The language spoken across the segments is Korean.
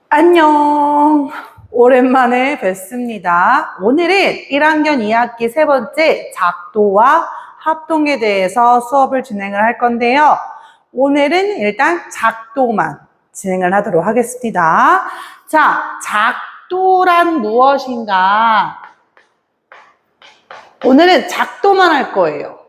안녕. 오랜만에 뵙습니다. 오늘은 1학년 2학기 세 번째 작도와 합동에 대해서 수업을 진행을 할 건데요. 오늘은 일단 작도만 진행을 하도록 하겠습니다. 자, 작도란 무엇인가? 오늘은 작도만 할 거예요.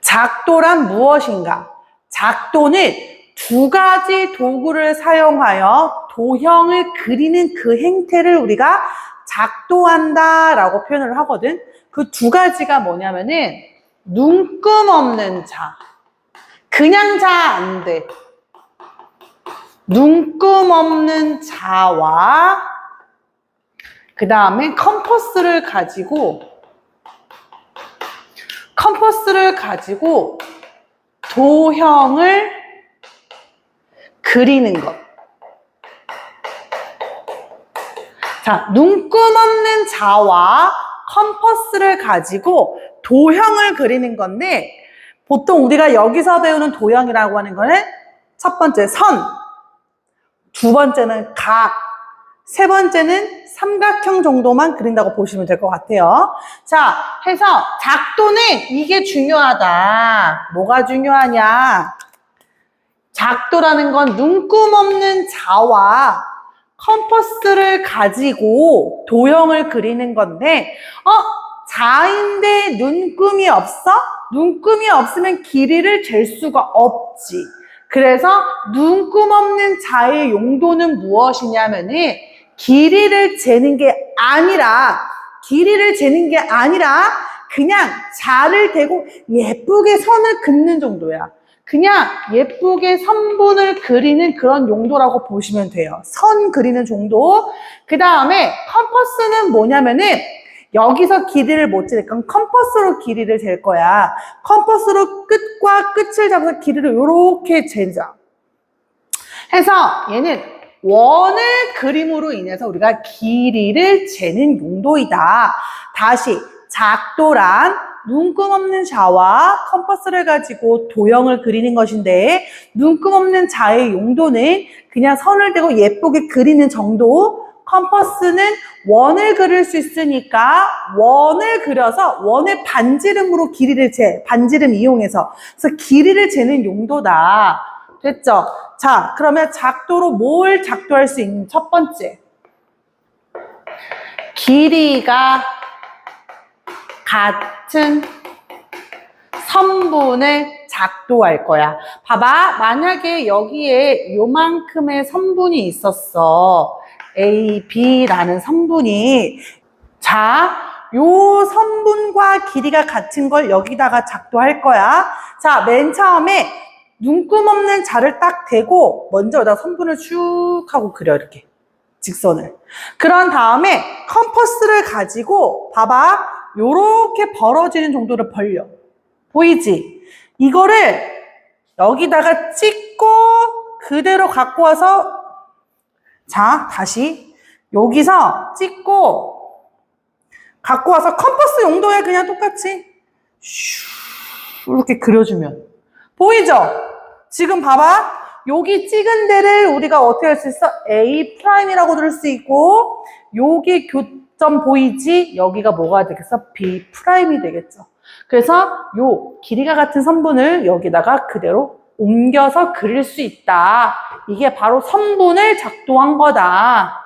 작도란 무엇인가? 작도는 두 가지 도구를 사용하여 도형을 그리는 그 행태를 우리가 작도한다 라고 표현을 하거든. 그 두 가지가 뭐냐면은 눈금 없는 자. 그냥 자 안 돼. 눈금 없는 자와 그 다음에 컴퍼스를 가지고 도형을 그리는 것. 자, 눈금 없는 자와 컴퍼스를 가지고 도형을 그리는 건데, 보통 우리가 여기서 배우는 도형이라고 하는 거는 첫 번째 선, 두 번째는 각, 세 번째는 삼각형 정도만 그린다고 보시면 될 것 같아요. 자, 해서 작도는 이게 중요하다. 뭐가 중요하냐? 작도라는 건 눈금 없는 자와 컴퍼스를 가지고 도형을 그리는 건데, 자인데 눈금이 없어? 눈금이 없으면 길이를 잴 수가 없지. 그래서 눈금 없는 자의 용도는 무엇이냐면은 길이를 재는 게 아니라 그냥 자를 대고 예쁘게 선을 긋는 정도야. 그냥 예쁘게 선분을 그리는 그런 용도라고 보시면 돼요. 선 그리는 정도. 그 다음에 컴퍼스는 뭐냐면은 여기서 길이를 못 재니까 컴퍼스로 길이를 잴 거야. 컴퍼스로 끝과 끝을 잡아서 길이를 이렇게 재자. 해서 얘는 원을 그림으로 인해서 우리가 길이를 재는 용도이다. 다시 작도란 눈금 없는 자와 컴퍼스를 가지고 도형을 그리는 것인데, 눈금 없는 자의 용도는 그냥 선을 대고 예쁘게 그리는 정도, 컴퍼스는 원을 그릴 수 있으니까 원을 그려서 원의 반지름으로 길이를 반지름 이용해서. 그래서 길이를 재는 용도다. 됐죠? 자, 그러면 작도로 뭘 작도할 수 있는 첫 번째. 길이가 같은 선분을 작도할 거야. 봐봐. 만약에 여기에 요만큼의 선분이 있었어. A, B라는 선분이. 자, 요 선분과 길이가 같은 걸 여기다가 작도할 거야. 자, 맨 처음에 눈금 없는 자를 딱 대고 먼저 여기다 선분을 쭉 하고 그려, 이렇게. 직선을. 그런 다음에 컴퍼스를 가지고 봐봐. 요렇게 벌어지는 정도를 벌려. 보이지? 이거를 여기다가 찍고 그대로 갖고 와서, 자, 다시 여기서 찍고 갖고 와서 컴퍼스 용도에 그냥 똑같이 슈 이렇게 그려주면 보이죠? 지금 봐봐. 여기 찍은 데를 우리가 어떻게 할 수 있어? A'이라고 들을 수 있고, 여기 교점 보이지? 여기가 뭐가 되겠어? B'이 되겠죠. 그래서 요 길이가 같은 선분을 여기다가 그대로 옮겨서 그릴 수 있다. 이게 바로 선분을 작도한 거다.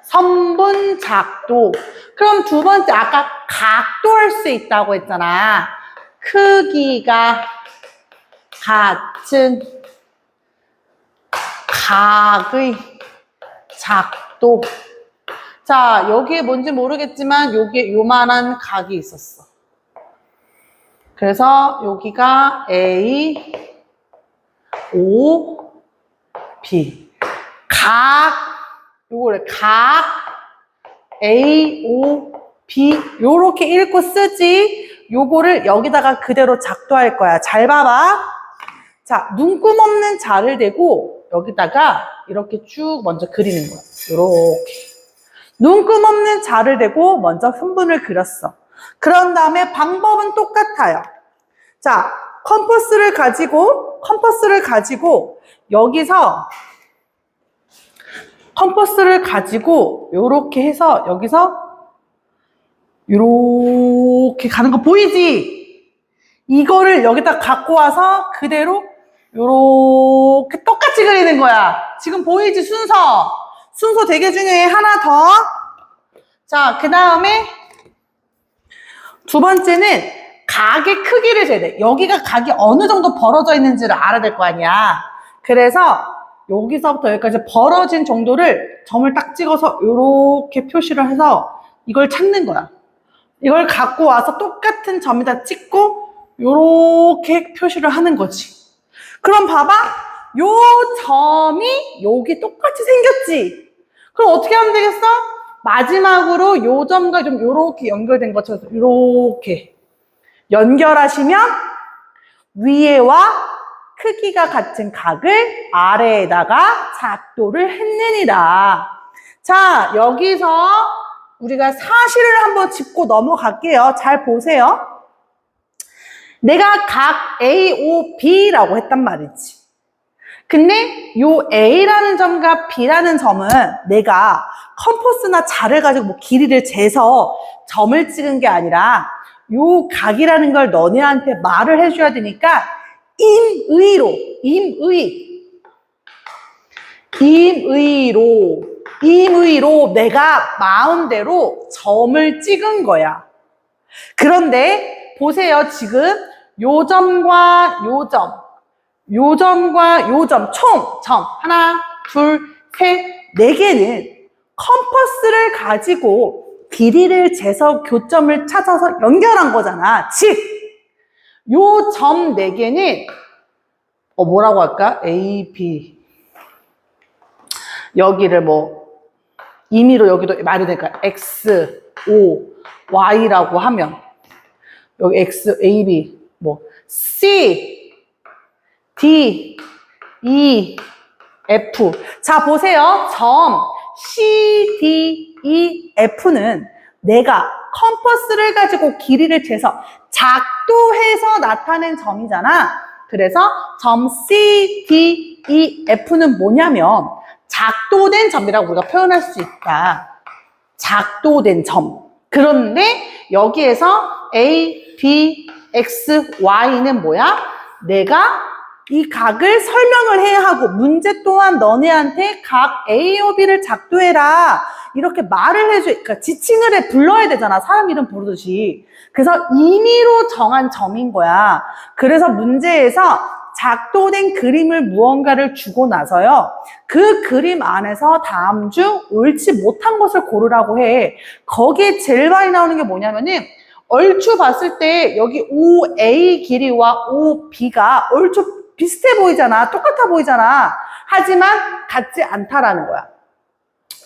선분 작도. 그럼 두 번째, 아까 각도할 수 있다고 했잖아. 크기가 같은 각의 작도. 자, 여기에 뭔지 모르겠지만 여기에 요만한 각이 있었어. 그래서 여기가 A, O, B. 요거를 각 A, O, B 요렇게 읽고 쓰지. 요거를 여기다가 그대로 작도할 거야. 잘 봐봐. 자, 눈금 없는 자를 대고 여기다가 이렇게 쭉 먼저 그리는 거야. 요렇게. 눈금 없는 자를 대고 먼저 선분을 그렸어. 그런 다음에 방법은 똑같아요. 자, 컴퍼스를 가지고 여기서 컴퍼스를 가지고 요렇게 해서 여기서 요렇게 가는 거 보이지? 이거를 여기다 갖고 와서 그대로 요렇게 똑같이 그리는 거야. 지금 보이지? 순서 되게 중요해. 하나 더. 자, 그 다음에 두 번째는 각의 크기를 재야 돼. 여기가 각이 어느 정도 벌어져 있는지를 알아야 될 거 아니야. 그래서 여기서부터 여기까지 벌어진 정도를 점을 딱 찍어서 요렇게 표시를 해서 이걸 찾는 거야. 이걸 갖고 와서 똑같은 점에다 찍고 요렇게 표시를 하는 거지. 그럼 봐봐. 요 점이 여기 똑같이 생겼지. 그럼 어떻게 하면 되겠어? 마지막으로 요 점과 좀 요렇게 연결된 것처럼 요렇게 연결하시면 위에와 크기가 같은 각을 아래에다가 작도를 했느니라. 자, 여기서 우리가 사실을 한번 짚고 넘어갈게요. 잘 보세요. 내가 각 AOB라고 했단 말이지. 근데 요 A라는 점과 B라는 점은 내가 컴퍼스나 자를 가지고 뭐 길이를 재서 점을 찍은 게 아니라 요 각이라는 걸 너네한테 말을 해줘야 되니까 임의로 내가 마음대로 점을 찍은 거야. 그런데 보세요. 지금 요 점과 요 점, 요 점과 요 점, 총 점 하나, 둘, 셋, 네 개는 컴퍼스를 가지고 길이를 재서 교점을 찾아서 연결한 거잖아. 즉, 요 점 네 개는 뭐라고 할까? A, B 여기를 뭐 임의로 여기도 말이 되니까 X, O, Y라고 하면 여기 X, A, B 뭐 C, D, E, F. 자, 보세요. 점 C, D, E, F는 내가 컴퍼스를 가지고 길이를 재서 작도해서 나타낸 점이잖아. 그래서 점 C, D, E, F는 뭐냐면 작도된 점이라고 우리가 표현할 수 있다. 작도된 점. 그런데 여기에서 A, B, X, Y는 뭐야? 내가 이 각을 설명을 해야 하고 문제 또한 너네한테 각 A와 B를 작도해라 이렇게 말을 해줘. 그러니까 지칭을 해 불러야 되잖아. 사람 이름 부르듯이. 그래서 임의로 정한 점인 거야. 그래서 문제에서 작도된 그림을 무언가를 주고 나서요. 그 그림 안에서 다음 중 옳지 못한 것을 고르라고 해. 거기에 제일 많이 나오는 게 뭐냐면은 얼추 봤을 때 여기 OA 길이와 OB가 얼추 비슷해 보이잖아. 똑같아 보이잖아. 하지만 같지 않다라는 거야.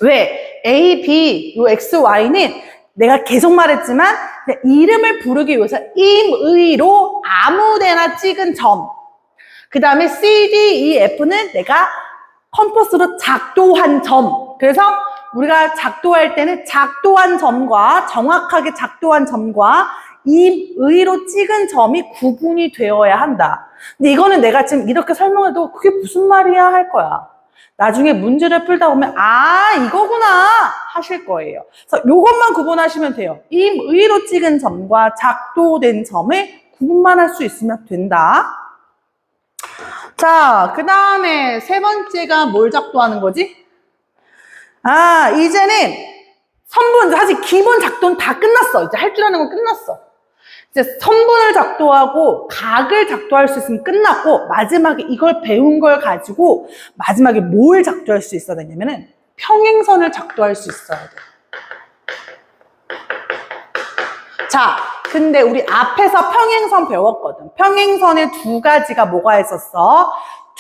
왜? A, B, 요 X, Y는 내가 계속 말했지만 이름을 부르기 위해서 임의로 아무데나 찍은 점. 그 다음에 C, D, E, F는 내가 컴퍼스로 작도한 점. 그래서 우리가 작도할 때는 작도한 점과 정확하게 작도한 점과 임의로 찍은 점이 구분이 되어야 한다. 근데 이거는 내가 지금 이렇게 설명해도 그게 무슨 말이야 할 거야. 나중에 문제를 풀다 보면 아 이거구나 하실 거예요. 그래서 이것만 구분하시면 돼요. 임의로 찍은 점과 작도된 점을 구분만 할 수 있으면 된다. 자, 그 다음에 세 번째가 뭘 작도하는 거지? 아, 이제는 선분, 사실 기본 작도는 다 끝났어. 이제 할 줄 아는 건 끝났어. 이제 선분을 작도하고 각을 작도할 수 있으면 끝났고 마지막에 이걸 배운 걸 가지고 마지막에 뭘 작도할 수 있어야 되냐면은 평행선을 작도할 수 있어야 돼. 자, 근데 우리 앞에서 평행선 배웠거든. 평행선에 두 가지가 뭐가 있었어?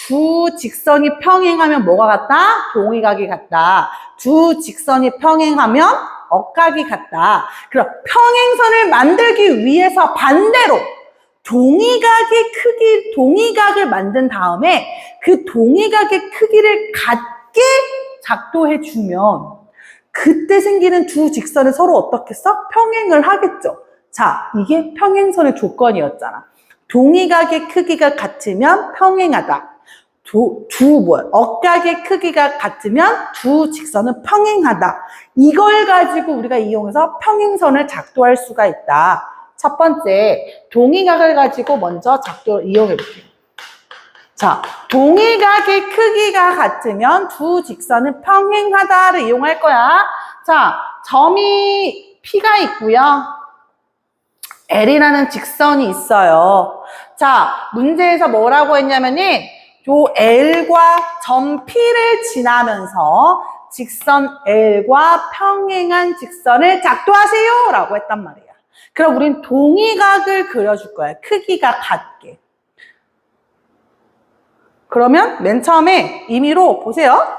두 직선이 평행하면 뭐가 같다? 동의각이 같다. 두 직선이 평행하면 억각이 같다. 그럼 평행선을 만들기 위해서 반대로 동의각을 만든 다음에 그 동의각의 크기를 같게 작도해주면 그때 생기는 두 직선을 서로 어떻게 써? 평행을 하겠죠. 자, 이게 평행선의 조건이었잖아. 동의각의 크기가 같으면 평행하다. 억각의 크기가 같으면 두 직선은 평행하다. 이걸 가지고 우리가 이용해서 평행선을 작도할 수가 있다. 첫 번째, 동의각을 가지고 먼저 작도를 이용해 볼게요. 자, 동의각의 크기가 같으면 두 직선은 평행하다를 이용할 거야. 자, 점이 P가 있고요. L이라는 직선이 있어요. 자, 문제에서 뭐라고 했냐면은 요 L과 점 P를 지나면서 직선 L과 평행한 직선을 작도하세요 라고 했단 말이야. 그럼 우린 동의각을 그려줄 거야. 크기가 같게. 그러면 맨 처음에 임의로 보세요.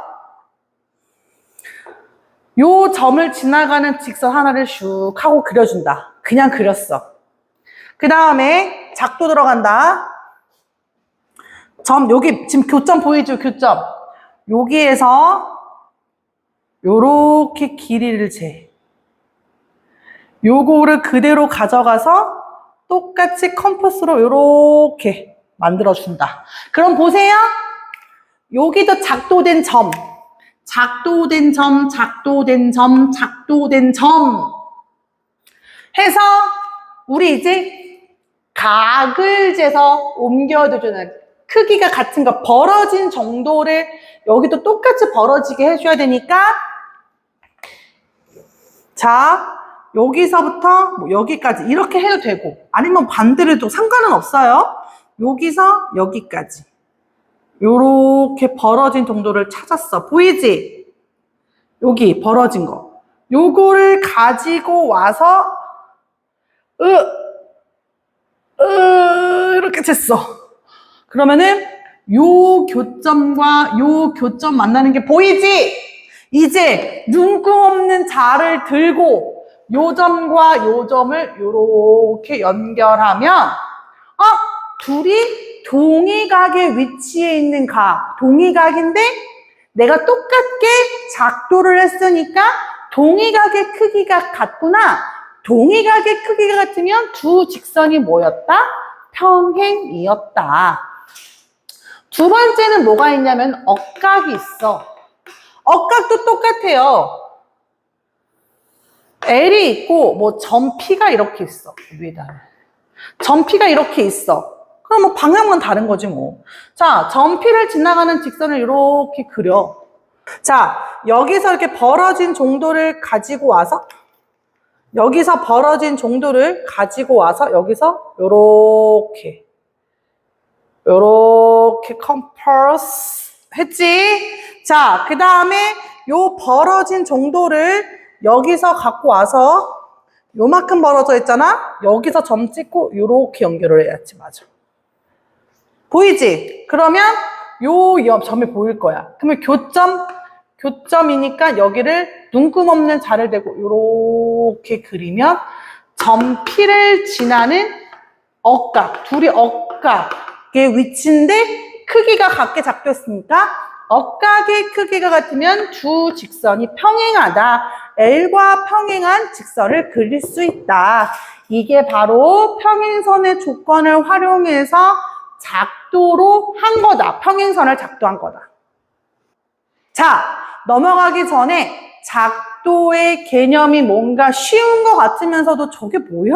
요 점을 지나가는 직선 하나를 슉 하고 그려준다. 그냥 그렸어. 그 다음에 작도 들어간다. 점, 여기 지금 교점 보이죠? 교점. 여기에서 요렇게 길이를 재. 요거를 그대로 가져가서 똑같이 컴퍼스로 요렇게 만들어준다. 그럼 보세요. 여기도 작도된 점, 작도된 점, 작도된 점, 작도된 점 해서 우리 이제 각을 재서 옮겨주는 크기가 같은 거, 벌어진 정도를 여기도 똑같이 벌어지게 해줘야 되니까 자, 여기서부터 뭐 여기까지 이렇게 해도 되고 아니면 반대로 해도 상관은 없어요. 여기서 여기까지 요렇게 벌어진 정도를 찾았어. 보이지? 여기 벌어진 거. 요거를 가지고 와서 이렇게 쟀어. 그러면은 요 교점과 요 교점 만나는 게 보이지? 이제 눈금 없는 자를 들고 요 점과 요 점을 요렇게 연결하면 둘이 동의각의 위치에 있는 각, 동의각인데 내가 똑같게 작도를 했으니까 동의각의 크기가 같구나. 동의각의 크기가 같으면 두 직선이 뭐였다? 평행이었다. 두 번째는 뭐가 있냐면 억각이 있어. 억각도 똑같아요. L이 있고 뭐 점 P가 이렇게 있어. 위에다. 점 P가 이렇게 있어. 그럼 뭐 방향만 다른 거지 뭐. 자, 점 P를 지나가는 직선을 이렇게 그려. 자, 여기서 이렇게 벌어진 정도를 가지고 와서 여기서 벌어진 정도를 가지고 와서 여기서 요렇게 컴퍼스 했지? 자, 그 다음에 요 벌어진 정도를 여기서 갖고 와서 요만큼 벌어져 있잖아? 여기서 점 찍고 요렇게 연결을 해야지. 맞아. 보이지? 그러면 요 점이 보일 거야. 그러면 교점이니까 여기를 눈금 없는 자를 대고 요렇게 그리면 점 P를 지나는 억각, 둘이 억각의 위치인데 크기가 같게 작도했으니까 억각의 크기가 같으면 두 직선이 평행하다. L과 평행한 직선을 그릴 수 있다. 이게 바로 평행선의 조건을 활용해서 작도로 한 거다. 평행선을 작도한 거다. 자, 넘어가기 전에 작도의 개념이 뭔가 쉬운 것 같으면서도 저게 뭐야?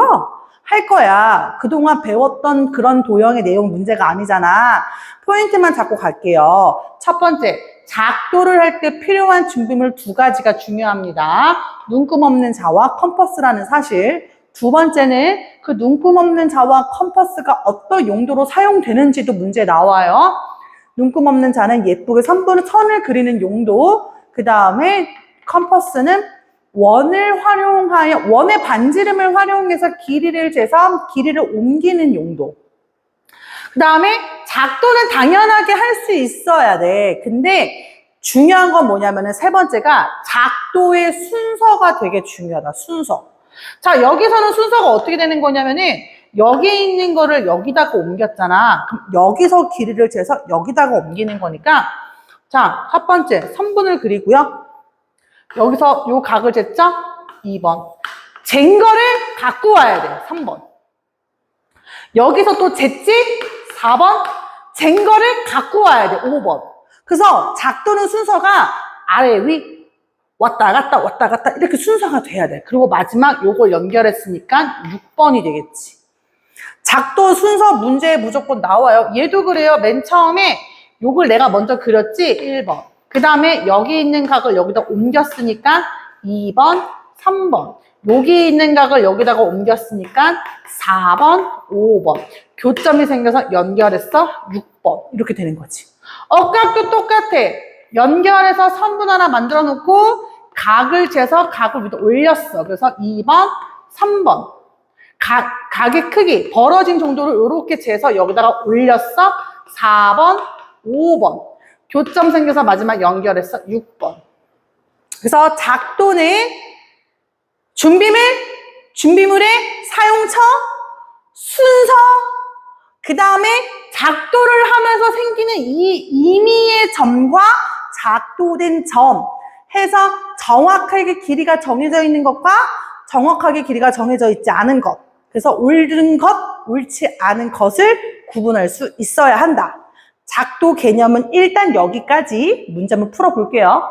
할 거야. 그동안 배웠던 그런 도형의 내용 문제가 아니잖아. 포인트만 잡고 갈게요. 첫 번째, 작도를 할 때 필요한 준비물 두 가지가 중요합니다. 눈금 없는 자와 컴퍼스라는 사실. 두 번째는 그 눈금 없는 자와 컴퍼스가 어떤 용도로 사용되는지도 문제에 나와요. 눈금 없는 자는 예쁘게 선을 그리는 용도, 그 다음에 컴퍼스는 원을 활용하여, 원의 반지름을 활용해서 길이를 재서 길이를 옮기는 용도. 그 다음에 작도는 당연하게 할 수 있어야 돼. 근데 중요한 건 뭐냐면은 세 번째가 작도의 순서가 되게 중요하다. 순서. 자, 여기서는 순서가 어떻게 되는 거냐면은 여기 있는 거를 여기다가 옮겼잖아. 그럼 여기서 길이를 재서 여기다가 옮기는 거니까 자, 첫 번째 선분을 그리고요. 여기서 요 각을 쟀죠? 2번. 잰 거를 갖고 와야 돼. 3번. 여기서 또 쟀지? 4번. 잰 거를 갖고 와야 돼. 5번. 그래서 작도는 순서가 아래 위 왔다 갔다 이렇게 순서가 돼야 돼. 그리고 마지막 요걸 연결했으니까 6번이 되겠지. 작도 순서 문제에 무조건 나와요. 얘도 그래요. 맨 처음에 요걸 내가 먼저 그렸지. 1번. 그 다음에 여기 있는 각을 여기다 옮겼으니까 2번, 3번. 여기 있는 각을 여기다가 옮겼으니까 4번, 5번. 교점이 생겨서 연결했어. 6번. 이렇게 되는 거지. 억각도 똑같아. 연결해서 선분 하나 만들어 놓고 각을 재서 각을 위로 올렸어. 그래서 2번, 3번. 각의 크기, 벌어진 정도로 이렇게 재서 여기다가 올렸어. 4번, 5번. 교점 생겨서 마지막 연결했어. 6번. 그래서 작도는 준비물의 사용처, 순서, 그 다음에 작도를 하면서 생기는 이 임의의 점과 작도된 점 해서 정확하게 길이가 정해져 있는 것과 정확하게 길이가 정해져 있지 않은 것. 그래서 옳은 것, 옳지 않은 것을 구분할 수 있어야 한다. 작도 개념은 일단 여기까지 문제 한번 풀어볼게요.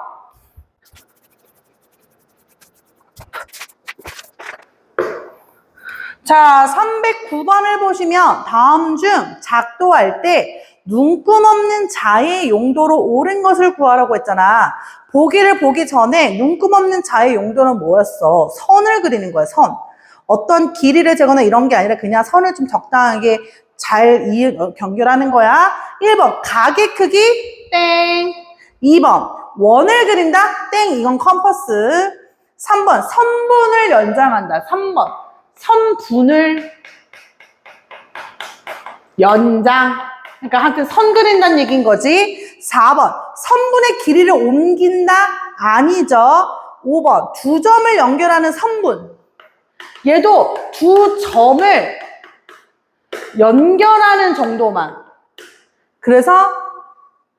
자, 309번을 보시면 다음 중 작도할 때 눈금 없는 자의 용도로 옳은 것을 구하라고 했잖아. 보기를 보기 전에 눈금 없는 자의 용도는 뭐였어? 선을 그리는 거야, 선. 어떤 길이를 재거나 이런 게 아니라 그냥 선을 좀 적당하게 잘 경결하는 거야. 1번, 각의 크기, 땡. 2번, 원을 그린다, 땡. 이건 컴퍼스. 3번, 선분을 연장한다, 3번. 선분을 연장. 그러니까 하여튼 선 그린다는 얘기인 거지. 4번, 선분의 길이를 옮긴다? 아니죠. 5번, 두 점을 연결하는 선분. 얘도 두 점을 연결하는 정도만. 그래서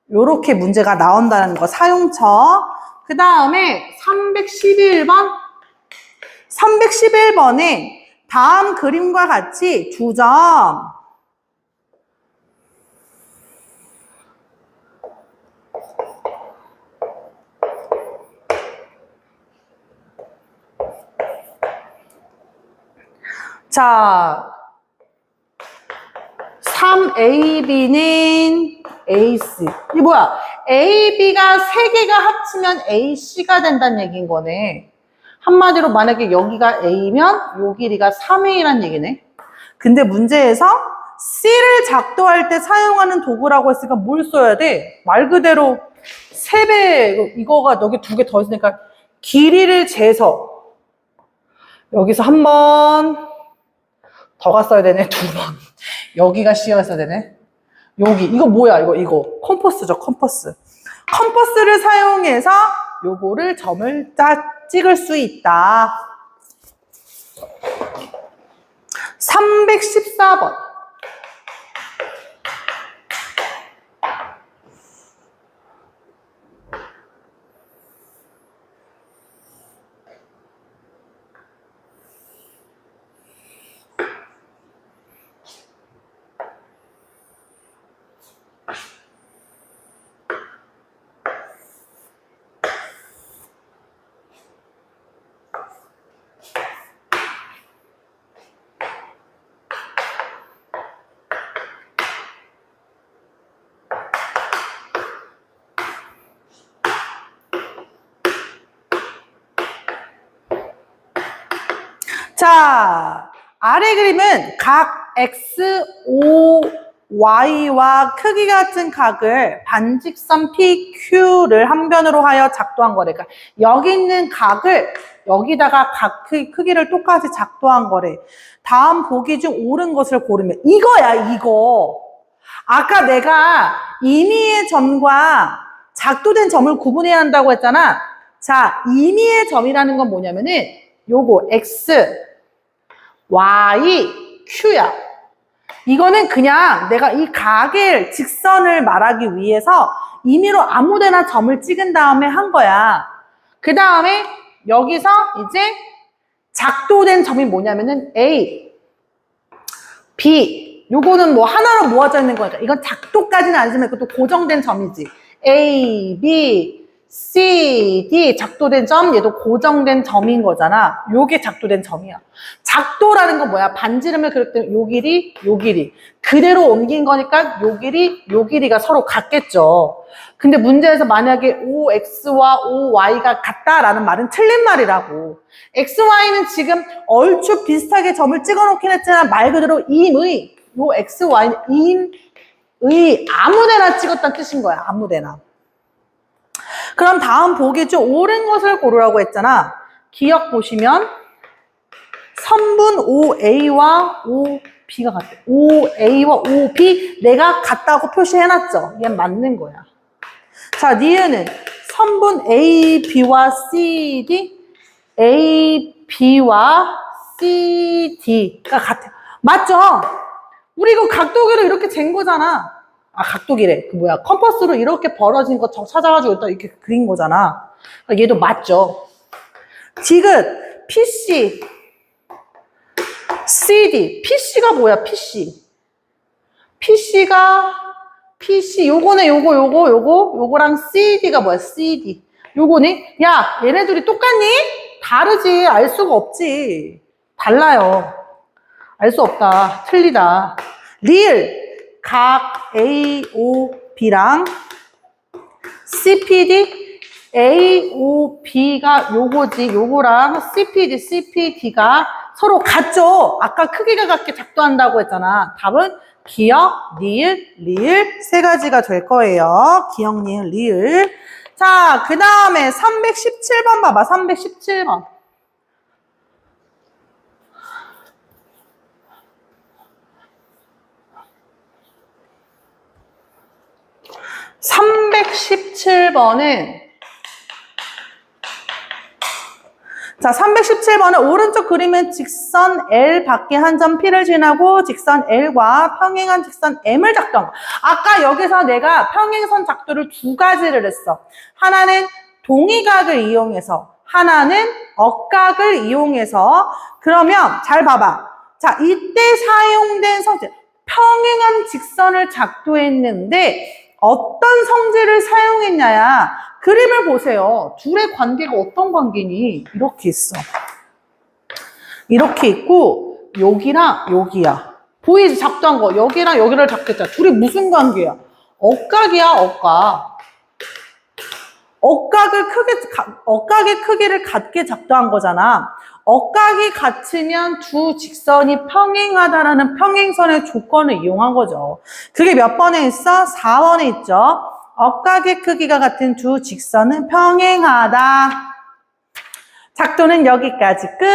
이렇게 문제가 나온다는 거, 사용처. 그 다음에 311번. 311번에 다음 그림과 같이 두 점. 자, 3AB는 AC. 이게 뭐야? AB가 세 개가 합치면 AC가 된다는 얘기인 거네. 한마디로 만약에 여기가 A면 요 길이가 3A란 얘기네. 근데 문제에서 C를 작도할 때 사용하는 도구라고 했으니까 뭘 써야 돼? 말 그대로 3배, 이거가 여기 2개 더 있으니까 길이를 재서 여기서 한 번 더 갔어야 되네. 2번. 여기가 C였어야 되네. 여기 이거 뭐야? 이거 컴퍼스죠, 컴퍼스. 컴퍼스를 사용해서 요거를 점을 찍을 수 있다. 314번. 자, 아래 그림은 각 X, O, Y와 크기 같은 각을 반직선 PQ를 한 변으로 하여 작도한 거래. 그러니까 여기 있는 각을 여기다가 각 크기를 똑같이 작도한 거래. 다음 보기 중 옳은 것을 고르면 이거야, 이거. 아까 내가 임의의 점과 작도된 점을 구분해야 한다고 했잖아. 자, 임의의 점이라는 건 뭐냐면은 요거 X, Y, Q야. 이거는 그냥 내가 이 각의 직선을 말하기 위해서 임의로 아무데나 점을 찍은 다음에 한 거야. 그 다음에 여기서 이제 작도된 점이 뭐냐면은 A, B, 요거는 뭐 하나로 모아져 있는 거니까 이건 작도까지는 아니지만 이것도 고정된 점이지. A, B, C, D 작도된 점, 얘도 고정된 점인 거잖아. 요게 작도된 점이야. 작도라는 건 뭐야? 반지름을 그릴 때 요 길이, 요 길이. 그대로 옮긴 거니까 요 길이, 요 길이가 서로 같겠죠. 근데 문제에서 만약에 OX와 OY가 같다라는 말은 틀린 말이라고. XY는 지금 얼추 비슷하게 점을 찍어 놓긴 했지만 말 그대로 임의, 요 XY는 임의 아무데나 찍었다는 뜻인 거야. 아무데나. 그럼 다음 보기 중 옳은 것을 고르라고 했잖아. 기억 보시면 선분 OA와 OB가 같아. OA와 OB 내가 같다고 표시해놨죠. 얘 맞는 거야. 자, 니은은 선분 AB와 CD, AB와 CD가 같아. 맞죠? 우리 이거 각도기로 이렇게 잰 거잖아. 아, 각도기래. 그 뭐야. 컴퍼스로 이렇게 벌어진 거 찾아가지고 또 이렇게 그린 거잖아. 그러니까 얘도 맞죠. 디귿, PC, CD. PC가 뭐야, PC. PC, 요거네, 요거랑 CD가 뭐야, CD. 요거네? 야, 얘네들이 똑같니? 다르지. 알 수가 없지. 달라요. 알 수 없다. 틀리다. 리을. 각 AOB랑 CPD, AOB가 요거지, 요거랑 CPD가 서로 같죠? 아까 크기가 같게 작도한다고 했잖아. 답은 기역, 니을, 리을 세 가지가 될 거예요. 기역, 니을, 리을. 자, 그 다음에 317번 봐봐. 317번. 317번은 자, 317번은 오른쪽 그림은 직선 L 밖에 한 점 P를 지나고 직선 L과 평행한 직선 M을 작동. 아까 여기서 내가 평행선 작도를 두 가지를 했어. 하나는 동의각을 이용해서, 하나는 억각을 이용해서. 그러면 잘 봐봐. 자, 이때 사용된 성질. 평행한 직선을 작도했는데 어떤 성질을 사용했냐야. 그림을 보세요. 둘의 관계가 어떤 관계니? 이렇게 있어. 이렇게 있고 여기랑 여기야. 보이지? 작도한 거. 여기랑 여기를 작도했잖아. 둘이 무슨 관계야? 억각이야, 억각. 억각의 크기를 같게 작도한 거잖아. 억각이 같으면 두 직선이 평행하다라는 평행선의 조건을 이용한 거죠. 그게 몇 번에 있어? 4번에 있죠. 억각의 크기가 같은 두 직선은 평행하다. 작도는 여기까지 끝.